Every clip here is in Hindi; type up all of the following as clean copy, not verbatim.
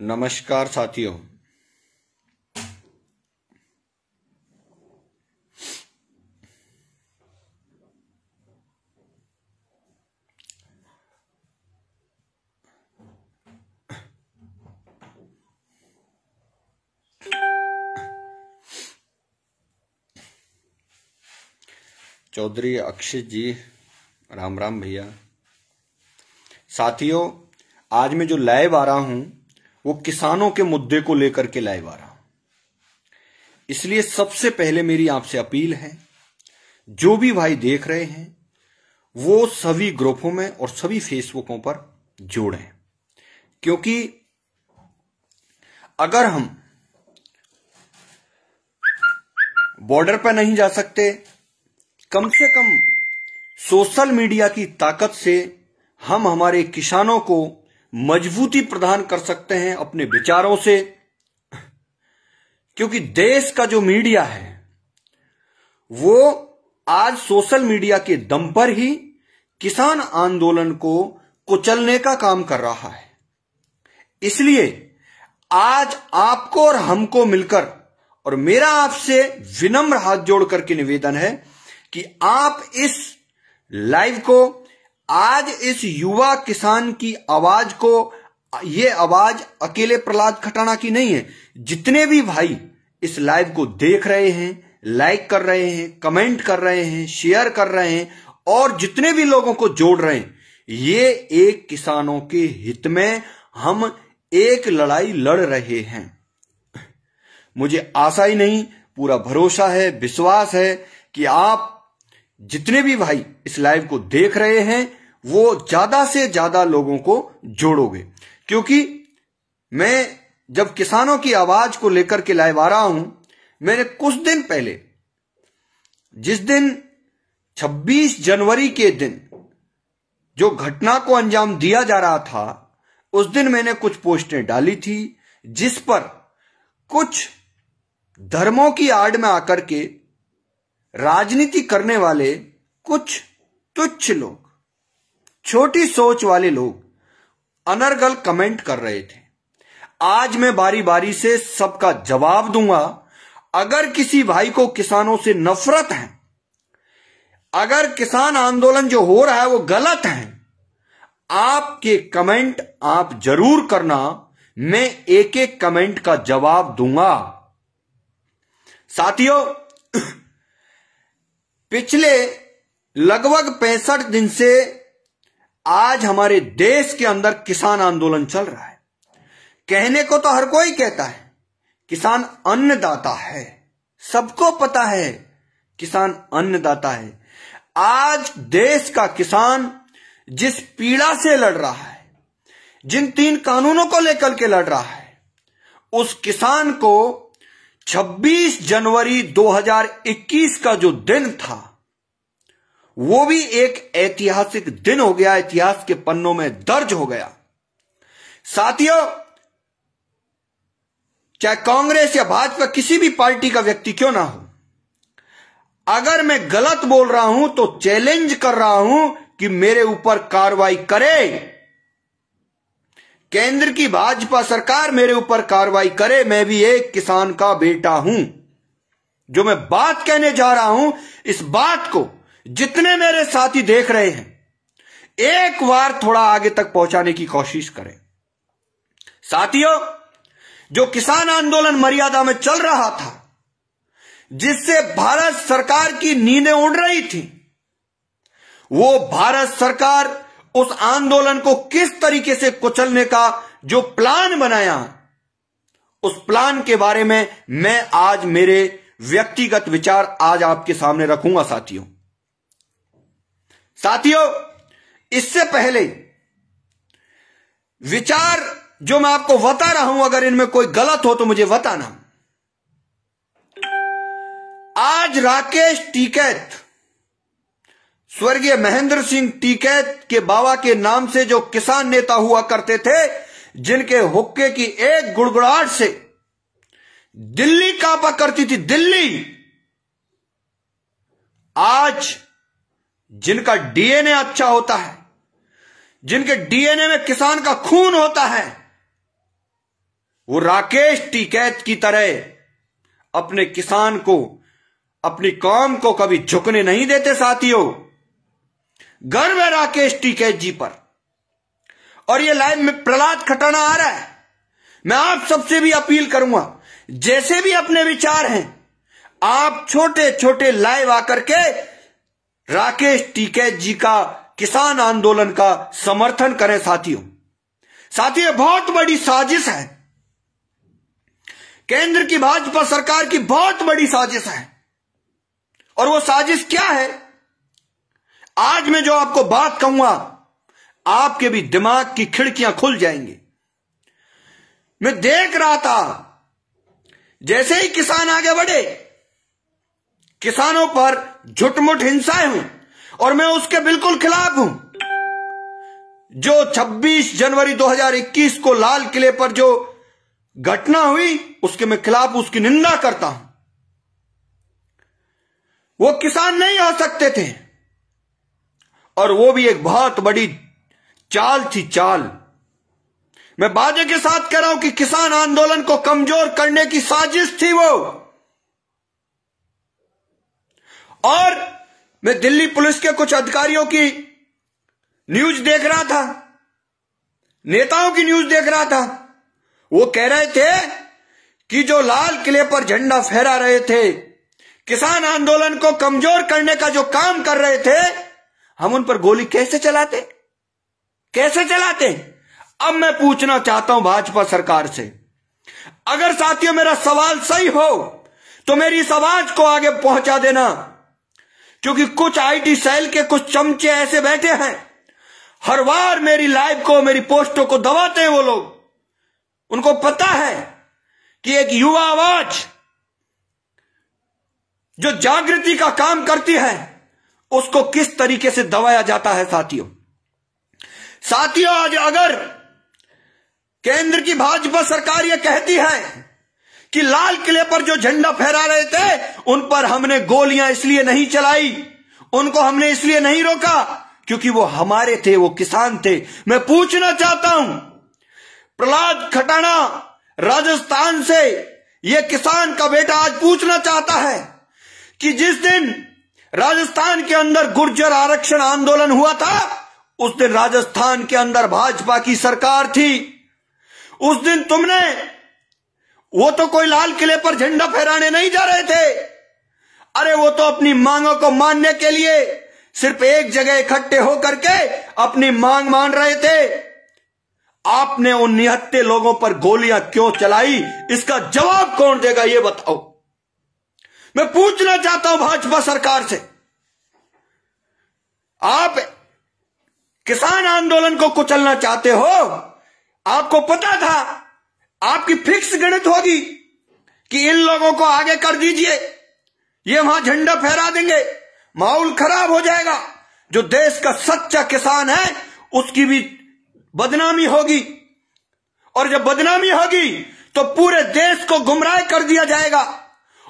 नमस्कार साथियों। चौधरी अक्षित जी, राम राम भैया। साथियों, आज मैं जो लाइव आ रहा हूं वो किसानों के मुद्दे को लेकर के लाइव आ रहा हूं। इसलिए सबसे पहले मेरी आपसे अपील है, जो भी भाई देख रहे हैं वो सभी ग्रुपों में और सभी फेसबुकों पर जोड़ें, क्योंकि अगर हम बॉर्डर पर नहीं जा सकते, कम से कम सोशल मीडिया की ताकत से हम हमारे किसानों को मजबूती प्रदान कर सकते हैं अपने विचारों से। क्योंकि देश का जो मीडिया है वो आज सोशल मीडिया के दम पर ही किसान आंदोलन को कुचलने का काम कर रहा है। इसलिए आज आपको और हमको मिलकर, और मेरा आपसे विनम्र हाथ जोड़ करके निवेदन है कि आप इस लाइव को, आज इस युवा किसान की आवाज को, ये आवाज अकेले प्रहलाद खटाना की नहीं है। जितने भी भाई इस लाइव को देख रहे हैं, लाइक कर रहे हैं, कमेंट कर रहे हैं, शेयर कर रहे हैं और जितने भी लोगों को जोड़ रहे हैं, ये एक किसानों के हित में हम एक लड़ाई लड़ रहे हैं। मुझे आशा ही नहीं, पूरा भरोसा है, विश्वास है कि आप जितने भी भाई इस लाइव को देख रहे हैं वो ज्यादा से ज्यादा लोगों को जोड़ोगे। क्योंकि मैं जब किसानों की आवाज को लेकर के लाइव आ रहा हूं, मैंने कुछ दिन पहले, जिस दिन 26 जनवरी के दिन जो घटना को अंजाम दिया जा रहा था, उस दिन मैंने कुछ पोस्टें डाली थी जिस पर कुछ धर्मों की आड़ में आकर के राजनीति करने वाले कुछ तुच्छ लोग, छोटी सोच वाले लोग अनर्गल कमेंट कर रहे थे। आज मैं बारी बारी से सबका जवाब दूंगा। अगर किसी भाई को किसानों से नफरत है, अगर किसान आंदोलन जो हो रहा है वो गलत है, आपके कमेंट आप जरूर करना। मैं एक एक कमेंट का जवाब दूंगा। साथियों, पिछले लगभग 65 दिन से आज हमारे देश के अंदर किसान आंदोलन चल रहा है। कहने को तो हर कोई कहता है किसान अन्नदाता है, सबको पता है किसान अन्नदाता है। आज देश का किसान जिस पीड़ा से लड़ रहा है, जिन 3 कानूनों को लेकर के लड़ रहा है, उस किसान को 26 जनवरी 2021 का जो दिन था वो भी एक ऐतिहासिक दिन हो गया, इतिहास के पन्नों में दर्ज हो गया। साथियों, चाहे कांग्रेस या भाजपा किसी भी पार्टी का व्यक्ति क्यों ना हो, अगर मैं गलत बोल रहा हूं तो चैलेंज कर रहा हूं कि मेरे ऊपर कार्रवाई करे। केंद्र की भाजपा सरकार मेरे ऊपर कार्रवाई करे। मैं भी एक किसान का बेटा हूं। जो मैं बात कहने जा रहा हूं, इस बात को जितने मेरे साथी देख रहे हैं, एक बार थोड़ा आगे तक पहुंचाने की कोशिश करें। साथियों, जो किसान आंदोलन मर्यादा में चल रहा था, जिससे भारत सरकार की नींदें उड़ रही थी, वो भारत सरकार उस आंदोलन को किस तरीके से कुचलने का जो प्लान बनाया, उस प्लान के बारे में मैं आज मेरे व्यक्तिगत विचार आज आपके सामने रखूंगा। साथियों, इससे पहले विचार जो मैं आपको बता रहा हूं, अगर इनमें कोई गलत हो तो मुझे बताना। आज राकेश टिकैत, स्वर्गीय महेंद्र सिंह टिकैत के बाबा के नाम से जो किसान नेता हुआ करते थे, जिनके हुक्के की एक गुड़गुड़ाहट से दिल्ली कांपा करती थी, दिल्ली, आज जिनका डीएनए अच्छा होता है, जिनके डीएनए में किसान का खून होता है, वो राकेश टिकैत की तरह अपने किसान को, अपनी कौम को कभी झुकने नहीं देते। साथियों, गर्व है राकेश टिकैत जी पर। और ये लाइव में प्रहलाद खटाना आ रहा है। मैं आप सबसे भी अपील करूंगा, जैसे भी अपने विचार हैं, आप छोटे छोटे लाइव आकर के राकेश टिकैत जी का, किसान आंदोलन का समर्थन करें। साथियों, बहुत बड़ी साजिश है, केंद्र की भाजपा सरकार की बहुत बड़ी साजिश है। और वो साजिश क्या है, आज मैं जो आपको बात कहूंगा, आपके भी दिमाग की खिड़कियां खुल जाएंगी। मैं देख रहा था, जैसे ही किसान आगे बढ़े, किसानों पर झुटमुट हिंसाएं हुई, और मैं उसके बिल्कुल खिलाफ हूं। जो 26 जनवरी 2021 को लाल किले पर जो घटना हुई, उसके मैं खिलाफ, उसकी निंदा करता हूं। वो किसान नहीं हो सकते थे, और वो भी एक बहुत बड़ी चाल थी, चाल। मैं वादे के साथ कह रहा हूं कि किसान आंदोलन को कमजोर करने की साजिश थी वो। और मैं दिल्ली पुलिस के कुछ अधिकारियों की न्यूज देख रहा था, नेताओं की न्यूज देख रहा था। वो कह रहे थे कि जो लाल किले पर झंडा फहरा रहे थे, किसान आंदोलन को कमजोर करने का जो काम कर रहे थे, हम उन पर गोली कैसे चलाते। अब मैं पूछना चाहता हूं भाजपा सरकार से, अगर साथियों मेरा सवाल सही हो तो मेरी इस आवाज को आगे पहुंचा देना, क्योंकि कुछ आईटी सेल के कुछ चमचे ऐसे बैठे हैं, हर बार मेरी लाइव को, मेरी पोस्टों को दबाते हैं वो लोग। उनको पता है कि एक युवा आवाज जो जागृति का काम करती है, उसको किस तरीके से दबाया जाता है। साथियों, आज अगर केंद्र की भाजपा सरकार यह कहती है कि लाल किले पर जो झंडा फहरा रहे थे, उन पर हमने गोलियां इसलिए नहीं चलाई, उनको हमने इसलिए नहीं रोका क्योंकि वो हमारे थे, वो किसान थे। मैं पूछना चाहता हूं, प्रहलाद खटाना राजस्थान से, यह किसान का बेटा आज पूछना चाहता है कि जिस दिन राजस्थान के अंदर गुर्जर आरक्षण आंदोलन हुआ था, उस दिन राजस्थान के अंदर भाजपा की सरकार थी। उस दिन तुमने, वो तो कोई लाल किले पर झंडा फहराने नहीं जा रहे थे, अरे वो तो अपनी मांगों को मानने के लिए सिर्फ एक जगह इकट्ठे होकर के अपनी मांग मान रहे थे। आपने उन निहत्थे लोगों पर गोलियां क्यों चलाई, इसका जवाब कौन देगा, ये बताओ। मैं पूछना चाहता हूं भाजपा सरकार से, आप किसान आंदोलन को कुचलना चाहते हो, आपको पता था, आपकी फिक्स गणित होगी कि इन लोगों को आगे कर दीजिए, ये वहां झंडा फहरा देंगे, माहौल खराब हो जाएगा, जो देश का सच्चा किसान है उसकी भी बदनामी होगी, और जब बदनामी होगी तो पूरे देश को गुमराह कर दिया जाएगा,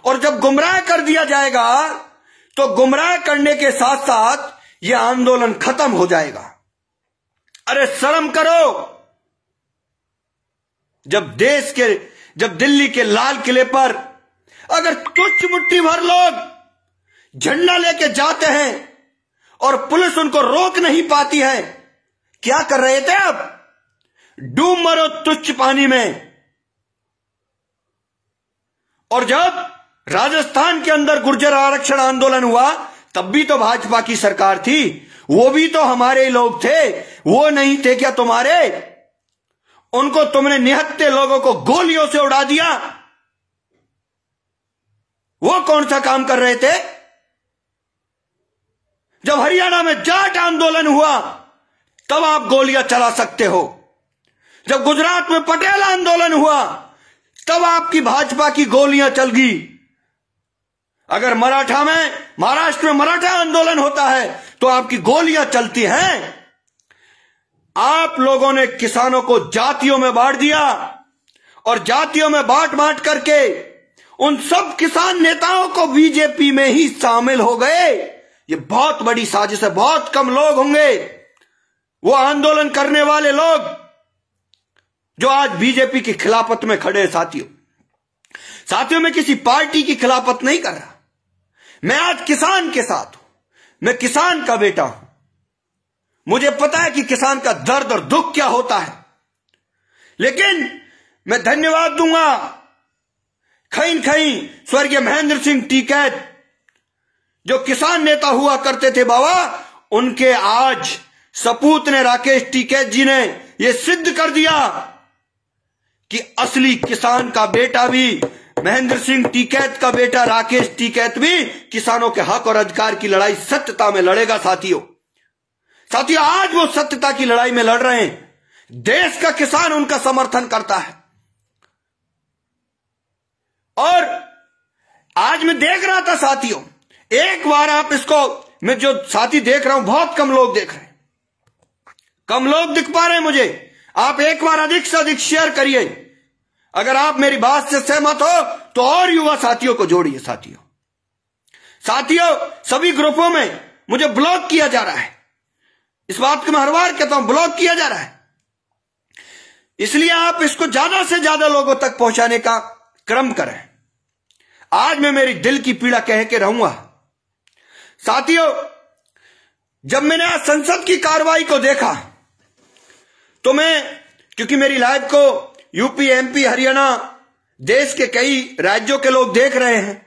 और जब गुमराह कर दिया जाएगा तो गुमराह करने के साथ साथ यह आंदोलन खत्म हो जाएगा। अरे शर्म करो, जब दिल्ली के लाल किले पर अगर तुच्छ मुट्ठी भर लोग झंडा लेके जाते हैं और पुलिस उनको रोक नहीं पाती है, क्या कर रहे थे अब? डूब मरो तुच्छ पानी में। और जब राजस्थान के अंदर गुर्जर आरक्षण आंदोलन हुआ, तब भी तो भाजपा की सरकार थी, वो भी तो हमारे लोग थे, वो नहीं थे क्या तुम्हारे? उनको तुमने निहत्थे लोगों को गोलियों से उड़ा दिया। वो कौन सा काम कर रहे थे? जब हरियाणा में जाट आंदोलन हुआ तब आप गोलियां चला सकते हो, जब गुजरात में पटेल आंदोलन हुआ तब आपकी भाजपा की गोलियां चल गई। अगर महाराष्ट्र में मराठा आंदोलन होता है तो आपकी गोलियां चलती हैं। आप लोगों ने किसानों को जातियों में बांट दिया, और जातियों में बांट करके उन सब किसान नेताओं को बीजेपी में ही शामिल हो गए। ये बहुत बड़ी साजिश है। बहुत कम लोग होंगे वो आंदोलन करने वाले लोग जो आज बीजेपी की खिलाफत में खड़े हैं। साथियों, मैं किसी पार्टी की खिलाफत नहीं कर रहा। मैं आज किसान के साथ हूं। मैं किसान का बेटा हूं। मुझे पता है कि किसान का दर्द और दुख क्या होता है। लेकिन मैं धन्यवाद दूंगा कहीं स्वर्गीय महेंद्र सिंह टिकैत, जो किसान नेता हुआ करते थे बाबा, उनके आज सपूत ने, राकेश टिकैत जी ने यह सिद्ध कर दिया कि असली किसान का बेटा भी, महेंद्र सिंह टिकैत का बेटा राकेश टिकैत भी किसानों के हक और अधिकार की लड़ाई सत्यता में लड़ेगा। साथियों, आज वो सत्यता की लड़ाई में लड़ रहे हैं। देश का किसान उनका समर्थन करता है। और आज मैं देख रहा था साथियों, एक बार आप इसको, मैं जो साथी देख रहा हूं, बहुत कम लोग देख रहे हैं, कम लोग दिख पा रहे हैं मुझे। आप एक बार अधिक से अधिक शेयर करिए। अगर आप मेरी बात से सहमत हो तो और युवा साथियों को जोड़िए। साथियों, सभी ग्रुपों में मुझे ब्लॉक किया जा रहा है। इस बात को मैं हर बार कहता हूं, ब्लॉक किया जा रहा है। इसलिए आप इसको ज्यादा से ज्यादा लोगों तक पहुंचाने का क्रम करें। आज मैं मेरी दिल की पीड़ा कह के रहूंगा। साथियों, जब मैंने आज संसद की कार्रवाई को देखा तो मैं, क्योंकि मेरी लाइव को यूपी, एमपी, हरियाणा, देश के कई राज्यों के लोग देख रहे हैं,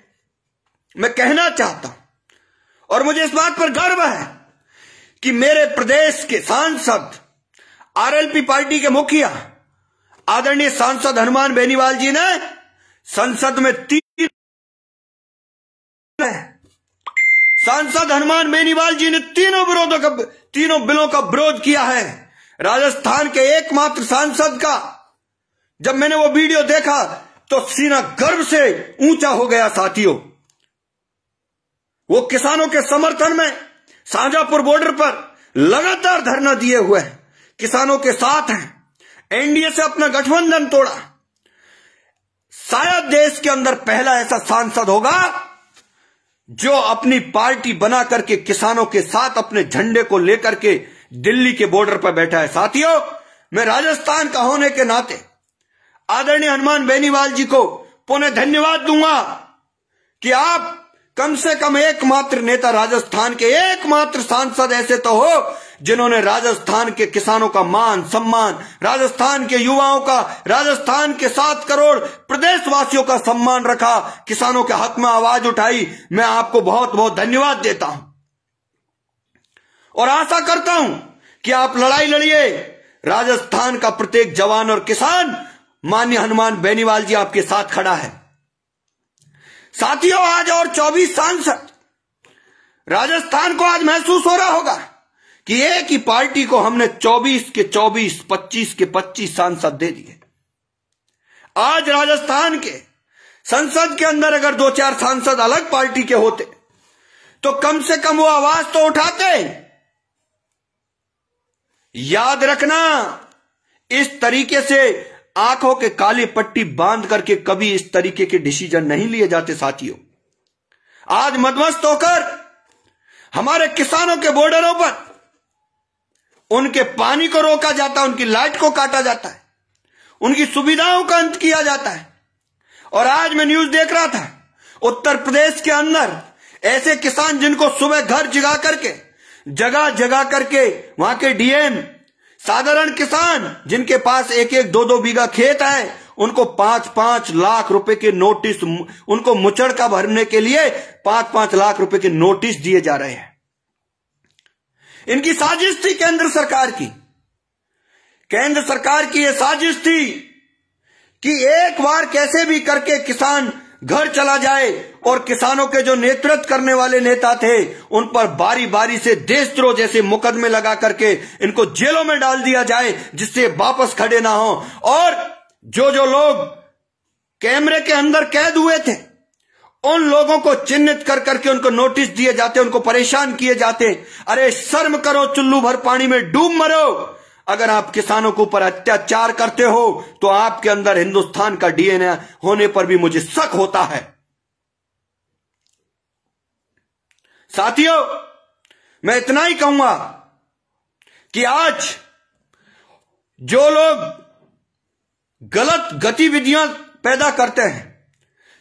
मैं कहना चाहता हूं, और मुझे इस बात पर गर्व है कि मेरे प्रदेश के सांसद, आरएलपी पार्टी के मुखिया आदरणीय सांसद हनुमान बेनीवाल जी ने संसद में तीनों बिलों का विरोध किया है। राजस्थान के एकमात्र सांसद का जब मैंने वो वीडियो देखा तो सीना गर्व से ऊंचा हो गया। साथियों, वो किसानों के समर्थन में शाहजहांपुर बॉर्डर पर लगातार धरना दिए हुए हैं, किसानों के साथ हैं। एनडीए से अपना गठबंधन तोड़ा। शायद देश के अंदर पहला ऐसा सांसद होगा जो अपनी पार्टी बना करके किसानों के साथ अपने झंडे को लेकर के दिल्ली के बॉर्डर पर बैठा है। साथियों, मैं राजस्थान का होने के नाते आदरणीय हनुमान बेनीवाल जी को पुनः धन्यवाद दूंगा कि आप कम से कम एकमात्र नेता, राजस्थान के एकमात्र सांसद ऐसे तो हो जिन्होंने राजस्थान के किसानों का मान सम्मान, राजस्थान के युवाओं का, राजस्थान के 7 करोड़ प्रदेशवासियों का सम्मान रखा, किसानों के हक में आवाज उठाई। मैं आपको बहुत बहुत धन्यवाद देता हूं और आशा करता हूं कि आप लड़ाई लड़िए। राजस्थान का प्रत्येक जवान और किसान माननीय हनुमान बेनीवाल जी आपके साथ खड़ा है। साथियों, आज और 24 सांसद, राजस्थान को आज महसूस हो रहा होगा कि एक ही पार्टी को हमने 24 के 24, 25 के 25 सांसद दे दिए। आज राजस्थान के संसद के अंदर अगर 2-4 सांसद अलग पार्टी के होते तो कम से कम वो आवाज तो उठाते। याद रखना, इस तरीके से आंखों के काली पट्टी बांध करके कभी इस तरीके के डिसीजन नहीं लिए जाते। साथियों, आज मदमस्त होकर हमारे किसानों के बॉर्डरों पर उनके पानी को रोका जाता है, उनकी लाइट को काटा जाता है, उनकी सुविधाओं का अंत किया जाता है। और आज मैं न्यूज देख रहा था, उत्तर प्रदेश के अंदर ऐसे किसान जिनको सुबह घर जगा करके, जगह जगह करके वहां के डीएम, साधारण किसान जिनके पास 1-1, 2-2 बीघा खेत है, उनको 5-5 लाख रुपए के नोटिस, उनको मुचड़का भरने के लिए 5-5 लाख रुपए के नोटिस दिए जा रहे हैं। इनकी साजिश थी केंद्र सरकार की। केंद्र सरकार की यह साजिश थी कि एक बार कैसे भी करके किसान घर चला जाए और किसानों के जो नेतृत्व करने वाले नेता थे उन पर बारी बारी से देशद्रोह जैसे मुकदमे लगा करके इनको जेलों में डाल दिया जाए, जिससे वापस खड़े ना हो। और जो लोग कैमरे के अंदर कैद हुए थे उन लोगों को चिन्हित कर करके उनको नोटिस दिए जाते, उनको परेशान किए जाते। अरे शर्म करो, चुल्लू भर पानी में डूब मरो। अगर आप किसानों के ऊपर अत्याचार करते हो तो आपके अंदर हिंदुस्तान का डीएनए होने पर भी मुझे शक होता है। साथियों, मैं इतना ही कहूंगा कि आज जो लोग गलत गतिविधियां पैदा करते हैं।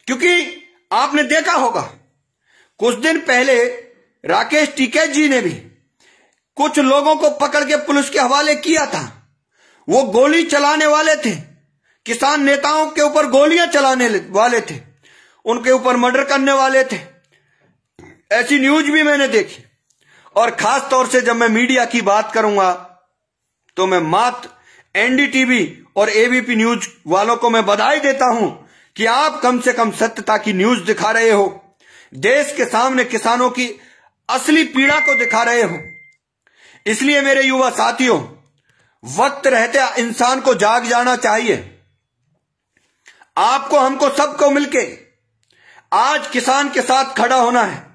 क्योंकि आपने देखा होगा कुछ दिन पहले राकेश टिकैत जी ने भी कुछ लोगों को पकड़ के पुलिस के हवाले किया था। वो गोली चलाने वाले थे, किसान नेताओं के ऊपर गोलियां चलाने वाले थे, उनके ऊपर मर्डर करने वाले थे। ऐसी न्यूज भी मैंने देखी। और खास तौर से जब मैं मीडिया की बात करूंगा तो मैं मात्र एनडीटीवी और एबीपी न्यूज वालों को मैं बधाई देता हूं कि आप कम से कम सत्यता की न्यूज दिखा रहे हो, देश के सामने किसानों की असली पीड़ा को दिखा रहे हो। इसलिए मेरे युवा साथियों, वक्त रहते इंसान को जाग जाना चाहिए। आपको, हमको, सबको मिलके आज किसान के साथ खड़ा होना है।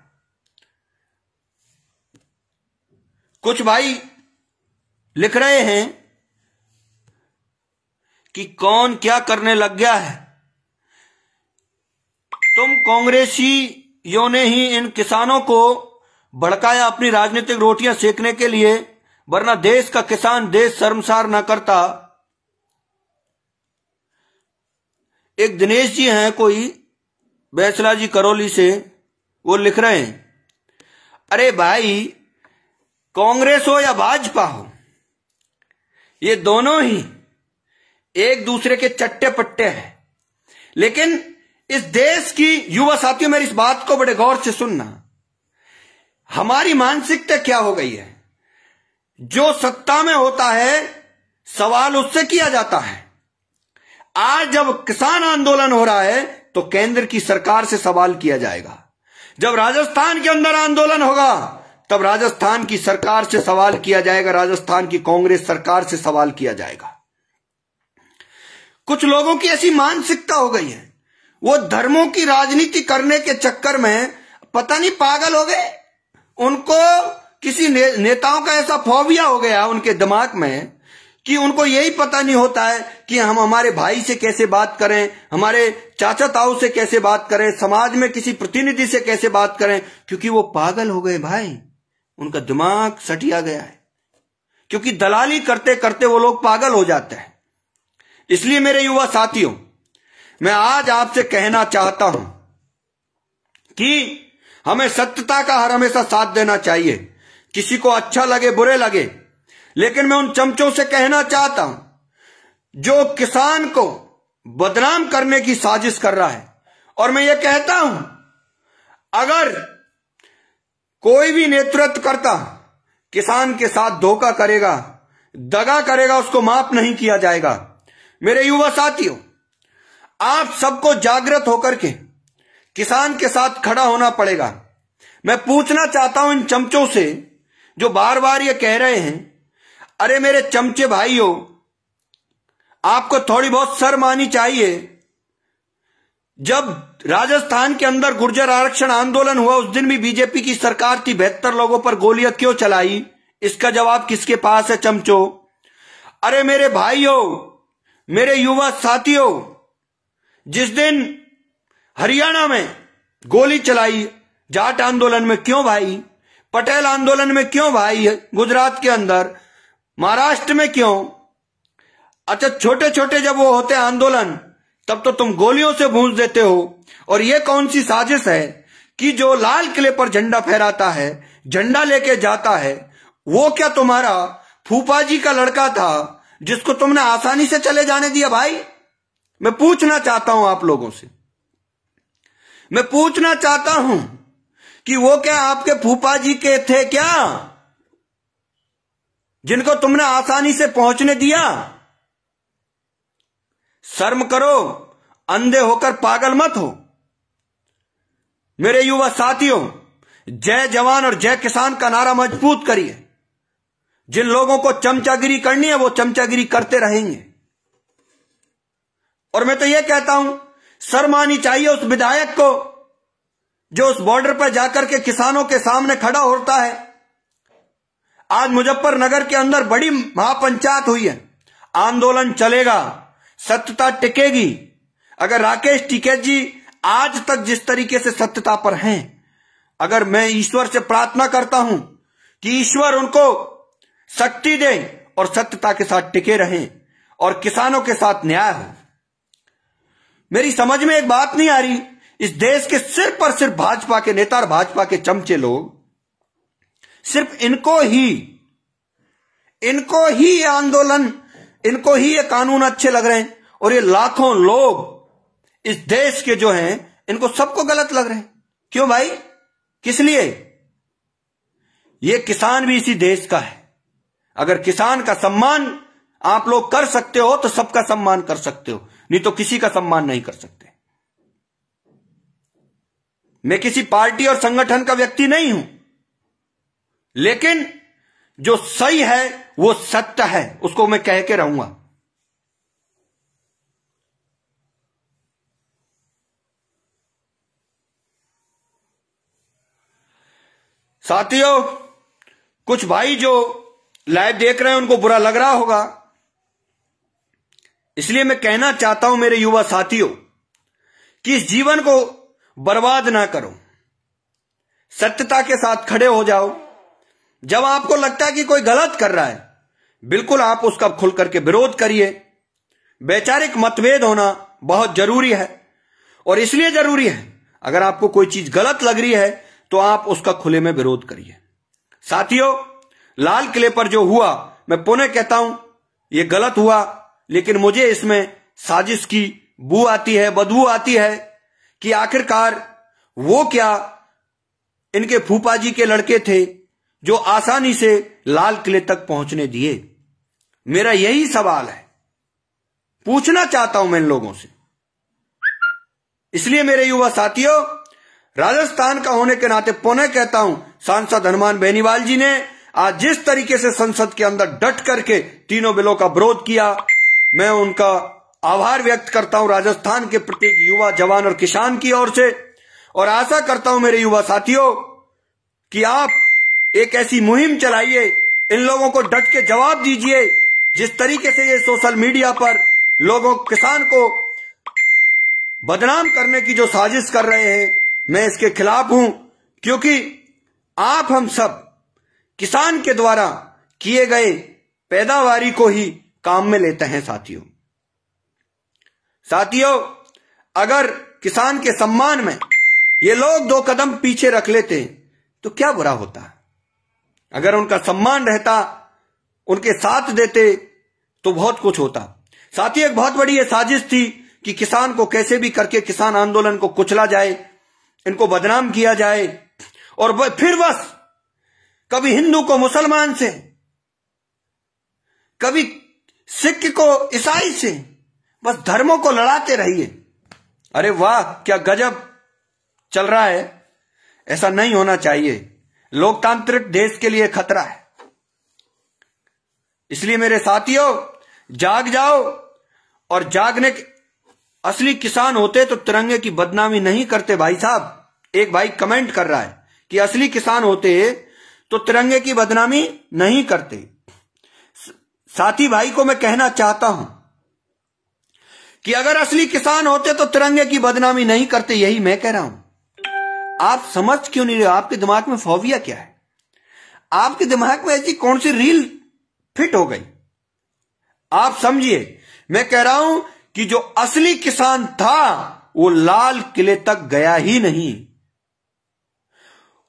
कुछ भाई लिख रहे हैं कि कौन क्या करने लग गया है। तुम कांग्रेसियों ने ही इन किसानों को भड़काया अपनी राजनीतिक रोटियां सेकने के लिए, वरना देश का किसान देश शर्मसार न करता। एक दिनेश जी हैं कोई बैसला जी करौली से, वो लिख रहे हैं, अरे भाई कांग्रेस हो या भाजपा हो, ये दोनों ही एक दूसरे के चट्टे पट्टे हैं। लेकिन इस देश की युवा साथियों, मेरी इस बात को बड़े गौर से सुनना, हमारी मानसिकता क्या हो गई है? जो सत्ता में होता है सवाल उससे किया जाता है। आज जब किसान आंदोलन हो रहा है तो केंद्र की सरकार से सवाल किया जाएगा। जब राजस्थान के अंदर आंदोलन होगा तब राजस्थान की सरकार से सवाल किया जाएगा, राजस्थान की कांग्रेस सरकार से सवाल किया जाएगा। कुछ लोगों की ऐसी मानसिकता हो गई है, वो धर्मों की राजनीति करने के चक्कर में पता नहीं पागल हो गए। उनको किसी नेताओं का ऐसा फोबिया हो गया उनके दिमाग में कि उनको यही पता नहीं होता है कि हम हमारे भाई से कैसे बात करें, हमारे चाचा ताऊ से कैसे बात करें, समाज में किसी प्रतिनिधि से कैसे बात करें, क्योंकि वो पागल हो गए भाई, उनका दिमाग सटिया गया है। क्योंकि दलाली करते करते वो लोग पागल हो जाते हैं। इसलिए मेरे युवा साथियों, मैं आज आपसे कहना चाहता हूं कि हमें सत्यता का हर हमेशा साथ देना चाहिए, किसी को अच्छा लगे बुरे लगे। लेकिन मैं उन चमचों से कहना चाहता हूं जो किसान को बदनाम करने की साजिश कर रहा है। और मैं ये कहता हूं, अगर कोई भी नेतृत्व करता किसान के साथ धोखा करेगा, दगा करेगा, उसको माफ नहीं किया जाएगा। मेरे युवा साथियों, आप सबको जागृत होकर के किसान के साथ खड़ा होना पड़ेगा। मैं पूछना चाहता हूं इन चमचों से जो बार बार ये कह रहे हैं, अरे मेरे चमचे भाइयों, आपको थोड़ी बहुत शर्म आनी चाहिए। जब राजस्थान के अंदर गुर्जर आरक्षण आंदोलन हुआ उस दिन भी बीजेपी की सरकार थी, 72 लोगों पर गोलियां क्यों चलाई? इसका जवाब किसके पास है चमचो? अरे मेरे भाइयों, मेरे युवा साथियों, जिस दिन हरियाणा में गोली चलाई, जाट आंदोलन में क्यों भाई? पटेल आंदोलन में क्यों भाई? गुजरात के अंदर, महाराष्ट्र में क्यों? अच्छा, छोटे छोटे जब वो होते आंदोलन तब तो तुम गोलियों से भूंज देते हो। और ये कौन सी साजिश है कि जो लाल किले पर झंडा फहराता है, झंडा लेके जाता है, वो क्या तुम्हारा फूफा जी का लड़का था जिसको तुमने आसानी से चले जाने दिया? भाई मैं पूछना चाहता हूं आप लोगों से, मैं पूछना चाहता हूं कि वो क्या आपके फूफा जी के थे क्या जिनको तुमने आसानी से पहुंचने दिया? शर्म करो, अंधे होकर पागल मत हो। मेरे युवा साथियों, जय जवान और जय किसान का नारा मजबूत करिए। जिन लोगों को चमचागिरी करनी है वो चमचागिरी करते रहेंगे। और मैं तो ये कहता हूं, शर्म आनी चाहिए उस विधायक को जो उस बॉर्डर पर जाकर के किसानों के सामने खड़ा होता है। आज मुजफ्फरनगर के अंदर बड़ी महापंचायत हुई है, आंदोलन चलेगा, सत्यता टिकेगी। अगर राकेश टिकैत जी आज तक जिस तरीके से सत्यता पर हैं, अगर मैं ईश्वर से प्रार्थना करता हूं कि ईश्वर उनको शक्ति दे और सत्यता के साथ टिके रहें और किसानों के साथ न्याय हो। मेरी समझ में एक बात नहीं आ रही, इस देश के सिर्फ और सिर्फ भाजपा के नेता और भाजपा के चमचे लोग, सिर्फ इनको ही ये आंदोलन, इनको ही ये कानून अच्छे लग रहे हैं, और ये लाखों लोग इस देश के जो हैं, इनको सबको गलत लग रहे हैं। क्यों भाई? किस लिए? ये किसान भी इसी देश का है। अगर किसान का सम्मान आप लोग कर सकते हो तो सबका सम्मान कर सकते हो, नहीं तो किसी का सम्मान नहीं कर सकते। मैं किसी पार्टी और संगठन का व्यक्ति नहीं हूं, लेकिन जो सही है वो सत्य है, उसको मैं कह के रहूंगा। साथियों, कुछ भाई जो लाइव देख रहे हैं उनको बुरा लग रहा होगा, इसलिए मैं कहना चाहता हूं मेरे युवा साथियों कि इस जीवन को बर्बाद ना करो, सत्यता के साथ खड़े हो जाओ। जब आपको लगता है कि कोई गलत कर रहा है, बिल्कुल आप उसका खुल करके विरोध करिए। वैचारिक मतभेद होना बहुत जरूरी है, और इसलिए जरूरी है, अगर आपको कोई चीज गलत लग रही है तो आप उसका खुले में विरोध करिए। साथियों, लाल किले पर जो हुआ, मैं पुनः कहता हूं यह गलत हुआ, लेकिन मुझे इसमें साजिश की बू आती है, बदबू आती है कि आखिरकार वो क्या इनके फूफा जी के लड़के थे जो आसानी से लाल किले तक पहुंचने दिए। मेरा यही सवाल है, पूछना चाहता हूं मैं इन लोगों से। इसलिए मेरे युवा साथियों, राजस्थान का होने के नाते पुनः कहता हूं, सांसद हनुमान बेनीवाल जी ने आज जिस तरीके से संसद के अंदर डट करके तीनों बिलों का विरोध किया, मैं उनका आभार व्यक्त करता हूं राजस्थान के प्रत्येक युवा, जवान और किसान की ओर से। और आशा करता हूं मेरे युवा साथियों कि आप एक ऐसी मुहिम चलाइए, इन लोगों को डट के जवाब दीजिए। जिस तरीके से ये सोशल मीडिया पर लोगों, किसान को बदनाम करने की जो साजिश कर रहे हैं, मैं इसके खिलाफ हूं, क्योंकि आप हम सब किसान के द्वारा किए गए पैदावारी को ही काम में लेते हैं। साथियों, अगर किसान के सम्मान में ये लोग 2 कदम पीछे रख लेते तो क्या बुरा होता? अगर उनका सम्मान रहता, उनके साथ देते, तो बहुत कुछ होता। साथियों, एक बहुत बड़ी ये साजिश थी कि किसान को कैसे भी करके किसान आंदोलन को कुचला जाए, इनको बदनाम किया जाए, और फिर बस कभी हिंदू को मुसलमान से, कभी सिख को ईसाई से, बस धर्मों को लड़ाते रहिए। अरे वाह, क्या गजब चल रहा है। ऐसा नहीं होना चाहिए, लोकतांत्रिक देश के लिए खतरा है। इसलिए मेरे साथियों, जाग जाओ, और जागने के असली किसान होते तो तिरंगे की बदनामी नहीं करते। भाई साहब, एक भाई कमेंट कर रहा है कि असली किसान होते तो तिरंगे की बदनामी नहीं करते। साथी भाई को मैं कहना चाहता हूं कि अगर असली किसान होते तो तिरंगे की बदनामी नहीं करते, यही मैं कह रहा हूं। आप समझ क्यों नहीं रहे? आपके दिमाग में फोबिया क्या है? आपके दिमाग में ऐसी कौन सी रील फिट हो गई? आप समझिए, मैं कह रहा हूं कि जो असली किसान था वो लाल किले तक गया ही नहीं।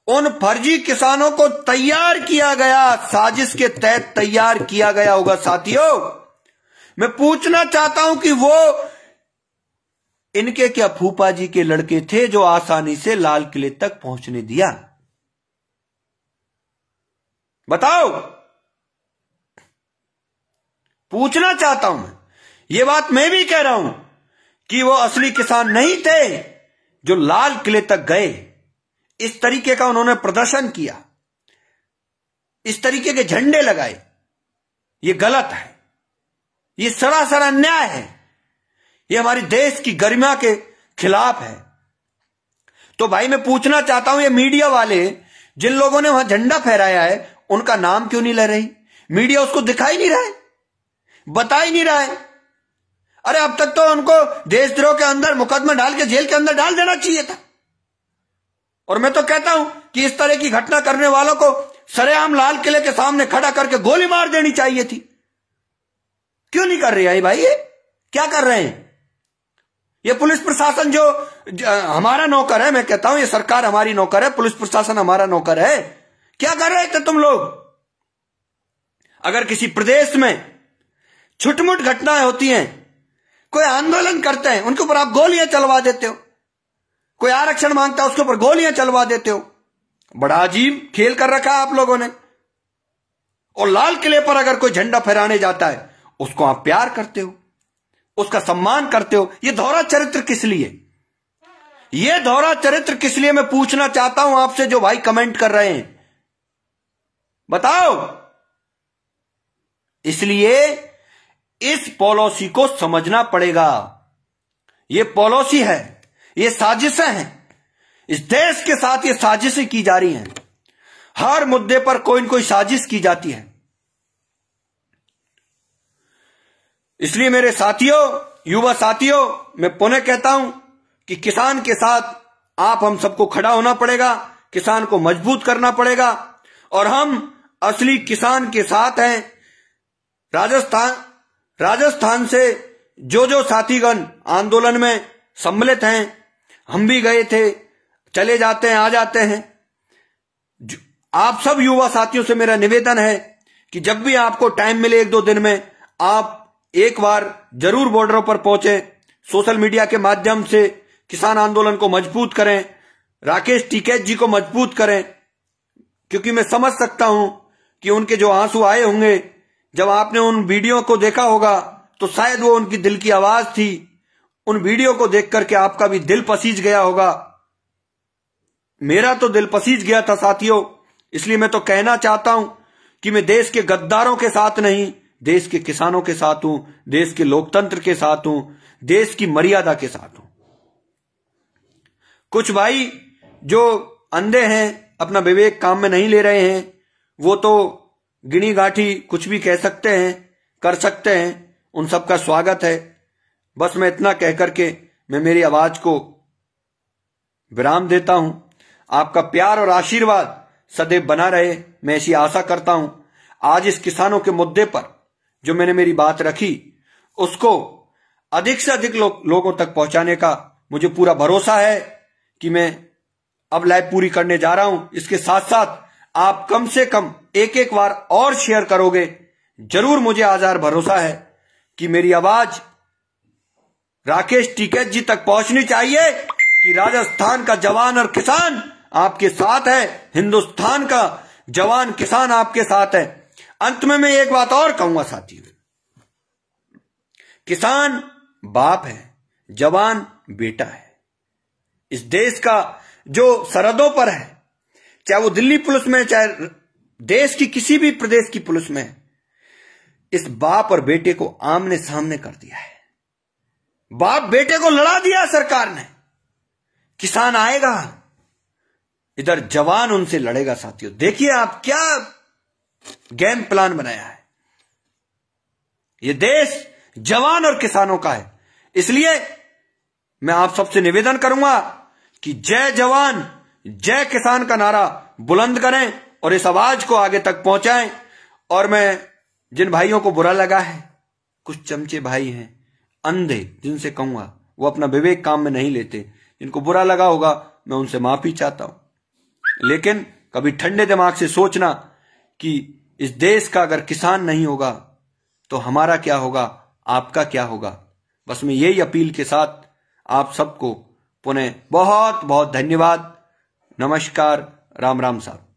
उन फर्जी किसानों को तैयार किया गया, साजिश के तहत तैयार किया गया होगा। साथियों, मैं पूछना चाहता हूं कि वो इनके क्या फूफा जी के लड़के थे जो आसानी से लाल किले तक पहुंचने दिया? बताओ, पूछना चाहता हूं मैं। ये बात मैं भी कह रहा हूं कि वो असली किसान नहीं थे जो लाल किले तक गए। इस तरीके का उन्होंने प्रदर्शन किया, इस तरीके के झंडे लगाए, ये गलत है, ये सरासर अन्याय है, ये हमारे देश की गरिमा के खिलाफ है। तो भाई मैं पूछना चाहता हूं, ये मीडिया वाले जिन लोगों ने वहां झंडा फहराया है, उनका नाम क्यों नहीं ले रही? मीडिया उसको दिखाई नहीं रहा है, बता ही नहीं रहा है। अरे अब तक तो उनको देशद्रोह के अंदर मुकदमा डाल के जेल के अंदर डाल देना चाहिए था। और मैं तो कहता हूं कि इस तरह की घटना करने वालों को सरेआम लाल किले के सामने खड़ा करके गोली मार देनी चाहिए थी। क्यों नहीं कर रही है भाई? ये क्या कर रहे हैं? ये पुलिस प्रशासन जो हमारा नौकर है, मैं कहता हूं ये सरकार हमारी नौकर है, पुलिस प्रशासन हमारा नौकर है। क्या कर रहे थे तुम लोग? अगर किसी प्रदेश में छुटमुट घटनाएं होती हैं, कोई आंदोलन करते हैं, उनके ऊपर आप गोलियां चलवा देते हो। कोई आरक्षण मांगता है, उसके ऊपर गोलियां चलवा देते हो। बड़ा अजीब खेल कर रखा है आप लोगों ने। और लाल किले पर अगर कोई झंडा फहराने जाता है, उसको आप प्यार करते हो, उसका सम्मान करते हो। ये दोहरा चरित्र किस लिए? ये दोहरा चरित्र किस लिए, मैं पूछना चाहता हूं आपसे जो भाई कमेंट कर रहे हैं, बताओ। इसलिए इस पॉलिसी को समझना पड़ेगा। ये पॉलिसी है, ये साजिशें हैं। इस देश के साथ ये साजिशें की जा रही हैं। हर मुद्दे पर कोई न कोई साजिश की जाती है। इसलिए मेरे साथियों, युवा साथियों, मैं पुनः कहता हूं कि किसान के साथ आप हम सबको खड़ा होना पड़ेगा, किसान को मजबूत करना पड़ेगा। और हम असली किसान के साथ हैं। राजस्थान से जो साथीगण आंदोलन में सम्मिलित हैं, हम भी गए थे, चले जाते हैं, आ जाते हैं। आप सब युवा साथियों से मेरा निवेदन है कि जब भी आपको टाइम मिले, 1-2 दिन में, आप एक बार जरूर बॉर्डरों पर पहुंचे, सोशल मीडिया के माध्यम से किसान आंदोलन को मजबूत करें, राकेश टिकैत जी को मजबूत करें। क्योंकि मैं समझ सकता हूं कि उनके जो आंसू आए होंगे जब आपने उन वीडियो को देखा होगा, तो शायद वो उनकी दिल की आवाज थी। उन वीडियो को देख करके आपका भी दिल पसीज गया होगा। मेरा तो दिल पसीज गया था साथियों। इसलिए मैं तो कहना चाहता हूं कि मैं देश के गद्दारों के साथ नहीं, देश के किसानों के साथ हूं, देश के लोकतंत्र के साथ हूं, देश की मर्यादा के साथ हूं। कुछ भाई जो अंधे हैं, अपना विवेक काम में नहीं ले रहे हैं, वो तो गिनी गांठी कुछ भी कह सकते हैं, कर सकते हैं। उन सबका स्वागत है। बस मैं इतना कह करके मैं मेरी आवाज को विराम देता हूं। आपका प्यार और आशीर्वाद सदैव बना रहे, मैं ऐसी आशा करता हूं। आज इस किसानों के मुद्दे पर जो मैंने मेरी बात रखी, उसको अधिक से अधिक लोगों तक पहुंचाने का मुझे पूरा भरोसा है कि मैं अब लाइव पूरी करने जा रहा हूं। इसके साथ साथ आप कम से कम एक बार और शेयर करोगे जरूर। मुझे आजार भरोसा है कि मेरी आवाज राकेश टिकैत जी तक पहुंचनी चाहिए कि राजस्थान का जवान और किसान आपके साथ है, हिंदुस्तान का जवान किसान आपके साथ है। अंत में मैं एक बात और कहूंगा साथियों, किसान बाप है, जवान बेटा है। इस देश का जो सरहदों पर है, चाहे वो दिल्ली पुलिस में, चाहे देश की किसी भी प्रदेश की पुलिस में, इस बाप और बेटे को आमने सामने कर दिया है। बाप बेटे को लड़ा दिया सरकार ने। किसान आएगा, इधर जवान उनसे लड़ेगा साथियों। देखिए आप क्या गेम प्लान बनाया है। यह देश जवान और किसानों का है। इसलिए मैं आप सबसे निवेदन करूंगा कि जय जवान जय किसान का नारा बुलंद करें और इस आवाज को आगे तक पहुंचाएं। और मैं जिन भाइयों को बुरा लगा है, कुछ चमचे भाई हैं अंधे, जिनसे कहूंगा वो अपना विवेक काम में नहीं लेते, जिनको बुरा लगा होगा मैं उनसे माफी चाहता हूं। लेकिन कभी ठंडे दिमाग से सोचना कि इस देश का अगर किसान नहीं होगा तो हमारा क्या होगा, आपका क्या होगा। बस मैं यही अपील के साथ आप सबको पुनः बहुत बहुत धन्यवाद। नमस्कार, राम राम साहब।